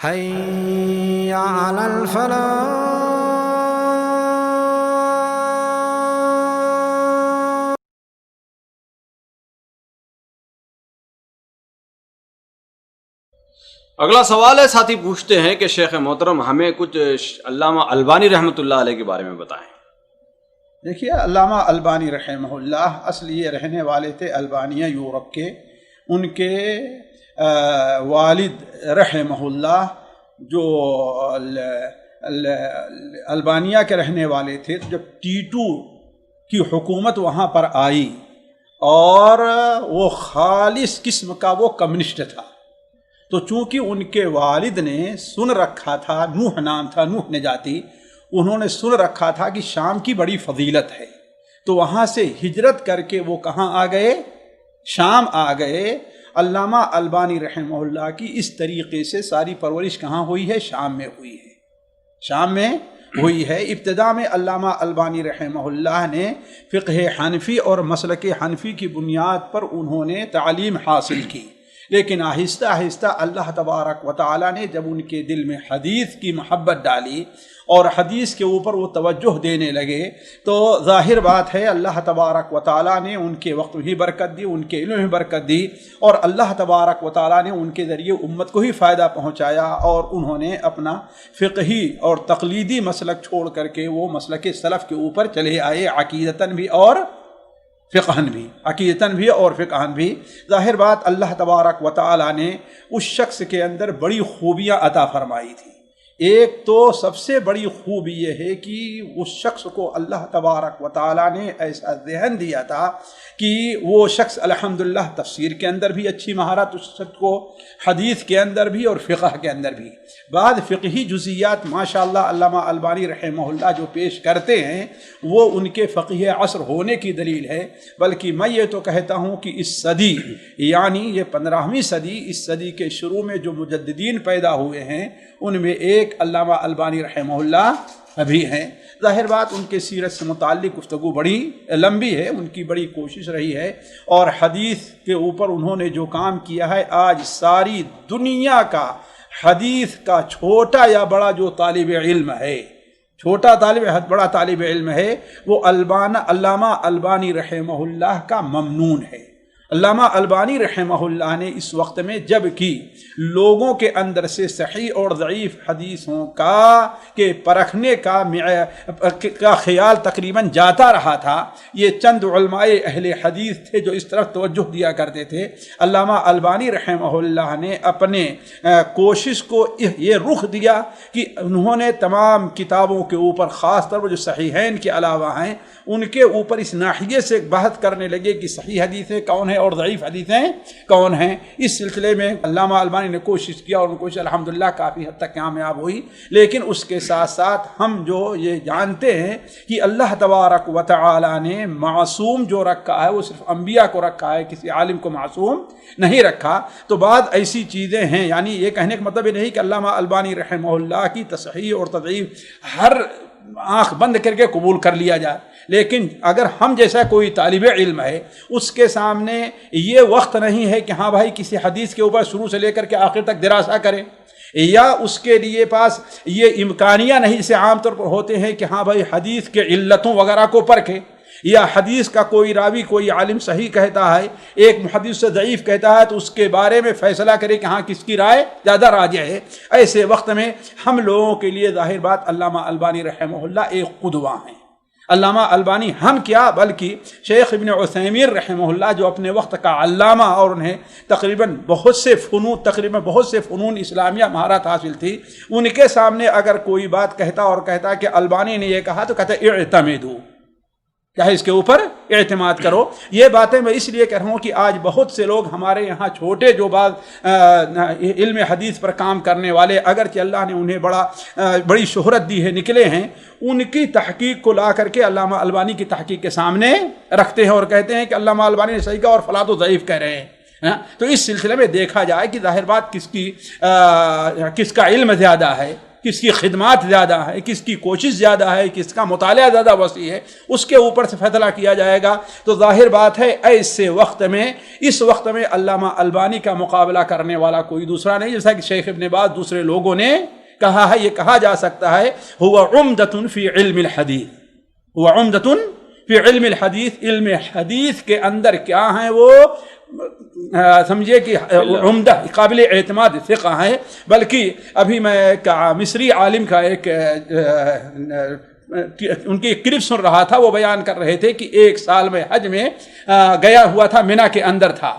حي على الفلاح. اگلا سوال ہے، ساتھی پوچھتے ہیں کہ شیخ محترم ہمیں کچھ علامہ البانی رحمۃ اللہ علیہ کے بارے میں بتائیں۔ دیکھیے، علامہ البانی رحمہ اللہ اصل یہ رہنے والے تھے البانیہ یورپ کے۔ ان کے والد رحمہ اللہ جو البانیہ کے رہنے والے تھے، جب ٹیٹو کی حکومت وہاں پر آئی اور وہ خالص قسم کا وہ کمیونسٹ تھا، تو چونکہ ان کے والد نے سن رکھا تھا، نوح نام تھا، نوح نجاتی، انہوں نے سن رکھا تھا کہ شام کی بڑی فضیلت ہے، تو وہاں سے ہجرت کر کے وہ کہاں آ گئے؟ شام آ گئے۔ علامہ البانی رحمہ اللہ کی اس طریقے سے ساری پرورش کہاں ہوئی ہے؟ شام میں ہوئی ہے، شام میں ہوئی ہے۔ ابتدا میں علامہ البانی رحمہ اللہ نے فقہ حنفی اور مسلک حنفی کی بنیاد پر انہوں نے تعلیم حاصل کی، لیکن آہستہ آہستہ اللہ تبارک و تعالیٰ نے جب ان کے دل میں حدیث کی محبت ڈالی اور حدیث کے اوپر وہ توجہ دینے لگے، تو ظاہر بات ہے اللہ تبارک و تعالیٰ نے ان کے وقت بھی برکت دی، ان کے علم میں برکت دی، اور اللہ تبارک و تعالیٰ نے ان کے ذریعے امت کو ہی فائدہ پہنچایا، اور انہوں نے اپنا فقہی اور تقلیدی مسلک چھوڑ کر کے وہ مسلک سلف کے اوپر چلے آئے، عقیدتاً بھی اور فقہن بھی، عقیدتاً بھی اور فقہن بھی۔ ظاہر بات اللہ تبارک و تعالیٰ نے اس شخص کے اندر بڑی خوبیاں عطا فرمائی تھی۔ ایک تو سب سے بڑی خوبی یہ ہے کہ اس شخص کو اللہ تبارک و تعالیٰ نے ایسا ذہن دیا تھا کہ وہ شخص الحمدللہ تفسیر کے اندر بھی اچھی مہارت اس شخص کو، حدیث کے اندر بھی اور فقہ کے اندر بھی۔ بعد فقہی جزیات ماشاءاللہ علامہ البانی رحمہ اللہ جو پیش کرتے ہیں وہ ان کے فقیہ عصر ہونے کی دلیل ہے، بلکہ میں یہ تو کہتا ہوں کہ اس صدی، یعنی یہ 15ویں صدی، اس صدی کے شروع میں جو مجددین پیدا ہوئے ہیں ان میں ایک علامہ البانی رحمہ اللہ بھی ہیں۔ ظاہر بات ان کے سیرت سے متعلق گفتگو بڑی لمبی ہے، ان کی بڑی کوشش رہی ہے، اور حدیث کے اوپر انہوں نے جو کام کیا ہے، آج ساری دنیا کا حدیث کا چھوٹا یا بڑا جو طالب علم ہے، چھوٹا طالب بڑا طالب علم ہے، وہ علامہ البانی رحمہ اللہ کا ممنون ہے۔ علامہ البانی رحمہ اللہ نے اس وقت میں جب کہ لوگوں کے اندر سے صحیح اور ضعیف حدیثوں کے پرکھنے کا خیال تقریباً جاتا رہا تھا، یہ چند علماء اہل حدیث تھے جو اس طرف توجہ دیا کرتے تھے۔ علامہ البانی رحمہ اللہ نے اپنے کوشش کو یہ رخ دیا کہ انہوں نے تمام کتابوں کے اوپر، خاص طور پر جو صحیحین کے علاوہ ہیں، ان کے اوپر اس ناحیے سے بحث کرنے لگے کہ صحیح حدیثیں کون ہیں اور ضعیف حدیثیں کون ہیں۔ اس سلسلے میں علامہ البانی نے کوشش کیا، اور ان کوشش الحمدللہ کافی حد تک کامیاب ہوئی، لیکن اس کے ساتھ ساتھ ہم جو یہ جانتے ہیں کہ اللہ تبارک و تعالی نے معصوم جو رکھا ہے وہ صرف انبیاء کو رکھا ہے، کسی عالم کو معصوم نہیں رکھا۔ تو بعض ایسی چیزیں ہیں، یعنی یہ کہنے کا مطلب یہ نہیں کہ علامہ البانی رحمہ اللہ کی تصحیح اور تضعیف ہر آنکھ بند کر کے قبول کر لیا جائے، لیکن اگر ہم جیسا کوئی طالب علم ہے، اس کے سامنے یہ وقت نہیں ہے کہ ہاں بھائی کسی حدیث کے اوپر شروع سے لے کر کے آخر تک دراسہ کرے، یا اس کے لیے پاس یہ امکانیہ نہیں جیسے عام طور پر ہوتے ہیں کہ ہاں بھائی حدیث کے علتوں وغیرہ کو پرکھے، یا حدیث کا کوئی راوی کوئی عالم صحیح کہتا ہے، ایک محدث سے ضعیف کہتا ہے، تو اس کے بارے میں فیصلہ کرے کہ ہاں کس کی رائے زیادہ راجح ہے۔ ایسے وقت میں ہم لوگوں کے لیے ظاہر بات علامہ البانی رحمہ اللہ ایک قدوہ ہیں۔ علامہ البانی ہم کیا بلکہ شیخ ابن عثیمین رحمہ اللہ جو اپنے وقت کا علامہ، اور انہیں تقریباً بہت سے فنون اسلامیہ مہارت حاصل تھی، ان کے سامنے اگر کوئی بات کہتا کہ البانی نے یہ کہا، تو کہتا اعتمدوا، چاہے اس کے اوپر اعتماد کرو۔ یہ باتیں میں اس لیے کہہ رہا ہوں کہ آج بہت سے لوگ ہمارے یہاں چھوٹے جو بعض علم حدیث پر کام کرنے والے، اگرچہ اللہ نے انہیں بڑی شہرت دی ہے، نکلے ہیں، ان کی تحقیق کو لا کر کے علامہ البانی کی تحقیق کے سامنے رکھتے ہیں اور کہتے ہیں کہ علامہ البانی نے صحیح کہا اور فلاں تو ضعیف کہہ رہے ہیں۔ تو اس سلسلے میں دیکھا جائے کہ ظاہر بات کس کا علم زیادہ ہے، کس کی خدمات زیادہ ہے، کس کی کوشش زیادہ ہے، کس کا مطالعہ زیادہ وسیع ہے، اس کے اوپر سے فیصلہ کیا جائے گا۔ تو ظاہر بات ہے ایسے وقت میں، اس وقت میں علامہ البانی کا مقابلہ کرنے والا کوئی دوسرا نہیں، جیسا کہ شیخ ابن باز دوسرے لوگوں نے کہا ہے۔ یہ کہا جا سکتا ہے ہوا عمدۃ فی علم الحدیث، ہوا عمدۃ فی علم الحدیث، علم حدیث کے اندر کیا ہیں وہ سمجھے کہ عمدہ قابل اعتماد ثقہ ہیں۔ بلکہ ابھی میں ایک مصری عالم کا ایک ان کی ایک کلپ سن رہا تھا، وہ بیان کر رہے تھے کہ ایک سال میں حج میں گیا ہوا تھا، مینا کے اندر تھا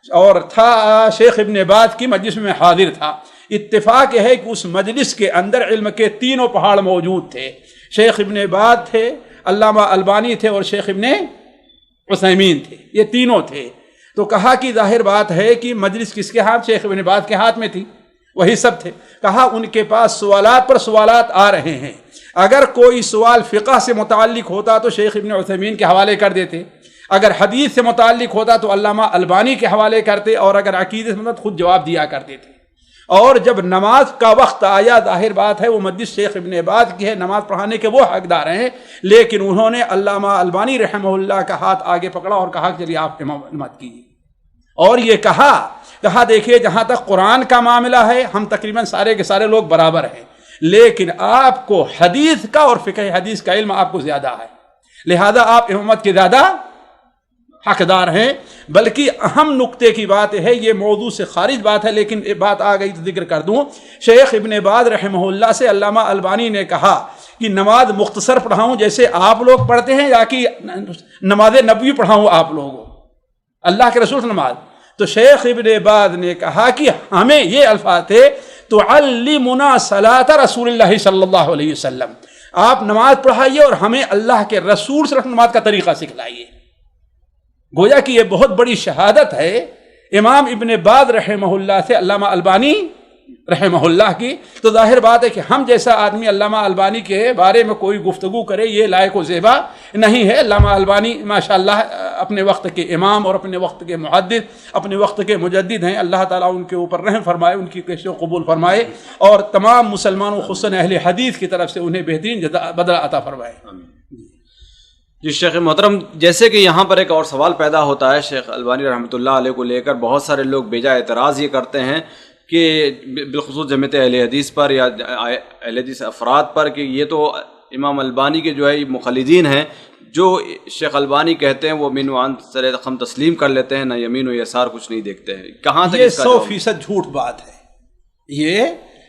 اور تھا شیخ ابن باز کی مجلس میں حاضر تھا۔ اتفاق ہے کہ اس مجلس کے اندر علم کے تینوں پہاڑ موجود تھے، شیخ ابن باز تھے، علامہ البانی تھے اور شیخ ابن عثیمین تھے، یہ تینوں تھے۔ تو کہا کہ ظاہر بات ہے کہ مجلس کس کے ہاتھ؟ شیخ ابن باز کے ہاتھ میں تھی، وہی سب تھے۔ کہا ان کے پاس سوالات پر سوالات آ رہے ہیں، اگر کوئی سوال فقہ سے متعلق ہوتا تو شیخ ابن عثیمین کے حوالے کر دیتے، اگر حدیث سے متعلق ہوتا تو علامہ البانی کے حوالے کرتے، اور اگر عقیدے سے متعلق خود جواب دیا کرتے تھے۔ اور جب نماز کا وقت آیا، ظاہر بات ہے وہ مجلس شیخ ابن باز کی ہے، نماز پڑھانے کے وہ حقدار ہیں، لیکن انہوں نے علامہ البانی رحمہ اللہ کا ہاتھ آگے پکڑا اور کہا کہ چلیے آپ امامت کیجیے، اور یہ کہا دیکھیے جہاں تک قرآن کا معاملہ ہے ہم تقریباً سارے کے سارے لوگ برابر ہیں، لیکن آپ کو حدیث کا اور فقہ حدیث کا علم آپ کو زیادہ ہے، لہذا آپ امامت کے زیادہ حقدار ہیں۔ بلکہ اہم نقطے کی بات ہے، یہ موضوع سے خارج بات ہے لیکن بات آ گئی تو ذکر کر دوں، شیخ ابن باز رحمہ اللہ سے علامہ البانی نے کہا کہ نماز مختصر پڑھاؤں جیسے آپ لوگ پڑھتے ہیں، یا کہ نماز نبوی پڑھاؤں آپ لوگوں، اللہ کے رسول نماز؟ تو شیخ ابن باز نے کہا کہ ہمیں یہ الفاظ تھے تعلمنا صلاۃ رسول اللہ صلی اللہ علیہ وسلم، آپ نماز پڑھائیے اور ہمیں اللہ کے رسول صلی اللہ علیہ وسلم نماز کا طریقہ سکھلائیے۔ گویا کہ یہ بہت بڑی شہادت ہے امام ابن باز رحمہ اللہ سے علامہ البانی رحمہ اللہ کی۔ تو ظاہر بات ہے کہ ہم جیسا آدمی علامہ البانی کے بارے میں کوئی گفتگو کرے یہ لائق و زیبا نہیں ہے۔ علامہ البانی ماشاءاللہ اپنے وقت کے امام اور اپنے وقت کے محدث، اپنے وقت کے مجدد ہیں، اللہ تعالیٰ ان کے اوپر رحم فرمائے، ان کی کوششوں قبول فرمائے، اور تمام مسلمانوں خصوصاً اہل حدیث کی طرف سے انہیں بہترین بدلہ عطا فرمائے۔ جی شیخ محترم، جیسے کہ یہاں پر ایک اور سوال پیدا ہوتا ہے شیخ البانی رحمۃ اللہ علیہ کو لے کر، بہت سارے لوگ بیجا اعتراض یہ کرتے ہیں کہ بالخصوص جماعت اہل حدیث پر یا اہل حدیث افراد پر، کہ یہ تو امام البانی کے جو ہے مخلدین ہیں، جو شیخ البانی کہتے ہیں وہ من وعن سر رقم تسلیم کر لیتے ہیں، نہ یمین و یسار کچھ نہیں دیکھتے ہیں۔ کہاں تک یہ اس کا 100% جھوٹ بات ہے، یہ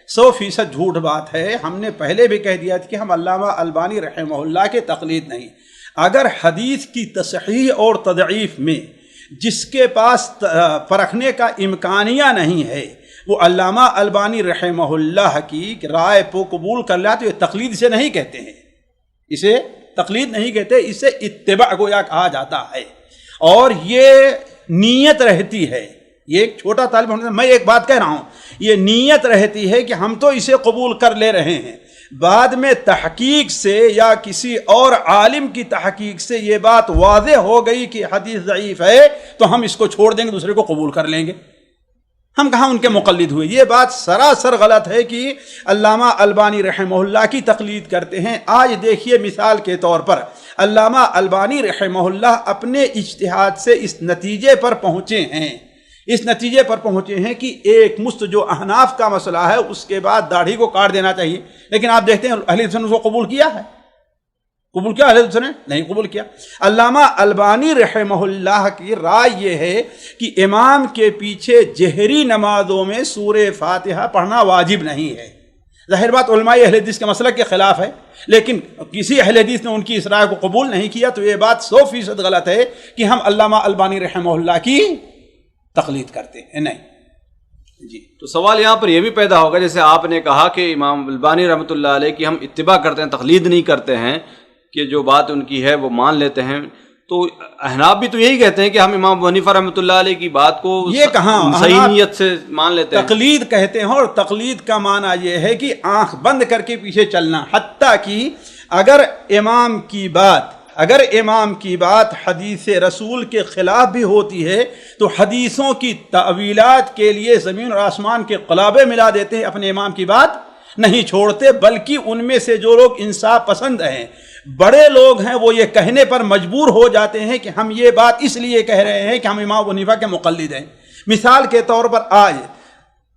100% جھوٹ بات ہے۔ ہم نے پہلے بھی کہہ دیا تھا کہ ہم علامہ البانی رحمہ اللہ کے تقلید نہیں۔ اگر حدیث کی تصحیح اور تضعیف میں جس کے پاس پرکھنے کا امکانیہ نہیں ہے وہ علامہ البانی رحمہ اللہ کی رائے کو قبول کر لیا تو یہ تقلید سے نہیں کہتے ہیں، اسے تقلید نہیں کہتے، اسے اتباع گویا کہا جاتا ہے۔ اور یہ نیت رہتی ہے، یہ ایک چھوٹا طالب علم، میں ایک بات کہہ رہا ہوں، یہ نیت رہتی ہے کہ ہم تو اسے قبول کر لے رہے ہیں، بعد میں تحقیق سے یا کسی اور عالم کی تحقیق سے یہ بات واضح ہو گئی کہ حدیث ضعیف ہے تو ہم اس کو چھوڑ دیں گے، دوسرے کو قبول کر لیں گے۔ ہم کہاں ان کے مقلد ہوئے؟ یہ بات سراسر غلط ہے کہ علامہ البانی رحمہ اللہ کی تقلید کرتے ہیں۔ آج دیکھیے مثال کے طور پر علامہ البانی رحمہ اللہ اپنے اجتہاد سے اس نتیجے پر پہنچے ہیں، اس نتیجے پر پہنچے ہیں کہ ایک مست جو احناف کا مسئلہ ہے اس کے بعد داڑھی کو کاٹ دینا چاہیے، لیکن آپ دیکھتے ہیں اہل حدیث نے اس کو قبول کیا ہے؟ قبول کیا اہل حدیث نے؟ نہیں قبول کیا۔ علامہ البانی رحمہ اللہ کی رائے یہ ہے کہ امام کے پیچھے جہری نمازوں میں سورہ فاتحہ پڑھنا واجب نہیں ہے۔ ظاہر بات علماء اہل حدیث کے مسلک کے خلاف ہے، لیکن کسی اہل حدیث نے ان کی اس رائے کو قبول نہیں کیا، تو یہ بات 100% غلط ہے کہ ہم علامہ البانی رحمہ اللہ کی تقلید کرتے ہیں، نہیں۔ جی تو سوال یہاں پر یہ بھی پیدا ہوگا، جیسے آپ نے کہا کہ امام البانی رحمۃ اللہ علیہ کی ہم اتباع کرتے ہیں، تقلید نہیں کرتے ہیں، کہ جو بات ان کی ہے وہ مان لیتے ہیں، تو احناف بھی تو یہی کہتے ہیں کہ ہم امام ابو حنیفہ رحمۃ اللہ علیہ کی بات کو یہ کہاں صحیح نیت سے مان لیتے ہیں۔ تقلید کہتے ہیں، اور تقلید کا معنی یہ ہے کہ آنکھ بند کر کے پیچھے چلنا، حتیٰ کہ اگر امام کی بات حدیث رسول کے خلاف بھی ہوتی ہے تو حدیثوں کی تعویلات کے لیے زمین اور آسمان کے قلابے ملا دیتے ہیں اپنے امام کی بات نہیں چھوڑتے، بلکہ ان میں سے جو لوگ انصاف پسند ہیں، بڑے لوگ ہیں، وہ یہ کہنے پر مجبور ہو جاتے ہیں کہ ہم یہ بات اس لیے کہہ رہے ہیں کہ ہم امام ابو حنیفہ کے مقلد ہیں۔ مثال کے طور پر آج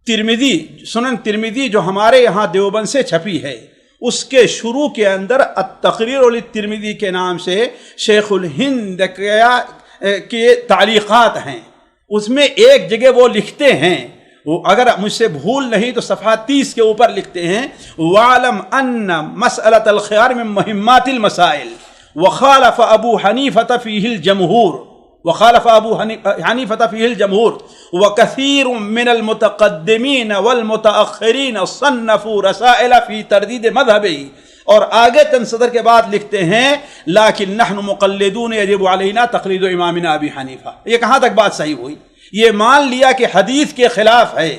ترمذی، سنن ترمذی جو ہمارے یہاں دیوبند سے چھپی ہے، اس کے شروع کے اندر التقریر للترمذی کے نام سے شیخ الہند کے تعلیقات ہیں، اس میں ایک جگہ وہ لکھتے ہیں، وہ اگر مجھ سے بھول نہیں تو صفحہ 30 کے اوپر لکھتے ہیں، وَعْلَمْ أَنَّ مَسْأَلَةَ الْخِيَارِ مِن مُهِمَّاتِ الْمَسَائِلِ وَخَالَفَ أَبُو حَنِيفَةَ فِيهِ الْجَمْهُورُ وكثير من المتقدمين والمتأخرين صنفوا رسائل في ترديد مذهبه، اور آگے چند صدر کے بعد لکھتے ہیں لیکن نحن مقلدون يجب علينا تقليد امامنا ابی حنیفہ۔ یہ کہاں تک بات صحیح ہوئی؟ یہ مان لیا کہ حدیث کے خلاف ہے،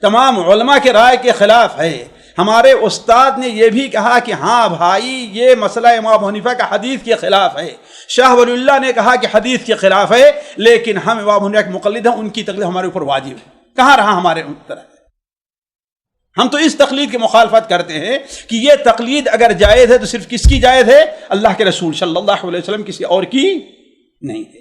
تمام علماء کے رائے کے خلاف ہے، ہمارے استاد نے یہ بھی کہا کہ ہاں بھائی یہ مسئلہ امام ابو حنیفہ کا حدیث کے خلاف ہے، شاہ ولی اللہ نے کہا کہ حدیث کے خلاف ہے، لیکن ہم امام ابو حنیفہ کے مقلد ہیں، ان کی تقلید ہمارے اوپر واجب ہے۔ کہاں رہا ہمارے طرح؟ ہم تو اس تقلید کی مخالفت کرتے ہیں کہ یہ تقلید اگر جائز ہے تو صرف کس کی جائز ہے؟ اللہ کے رسول صلی اللہ علیہ وسلم، کسی اور کی نہیں ہے۔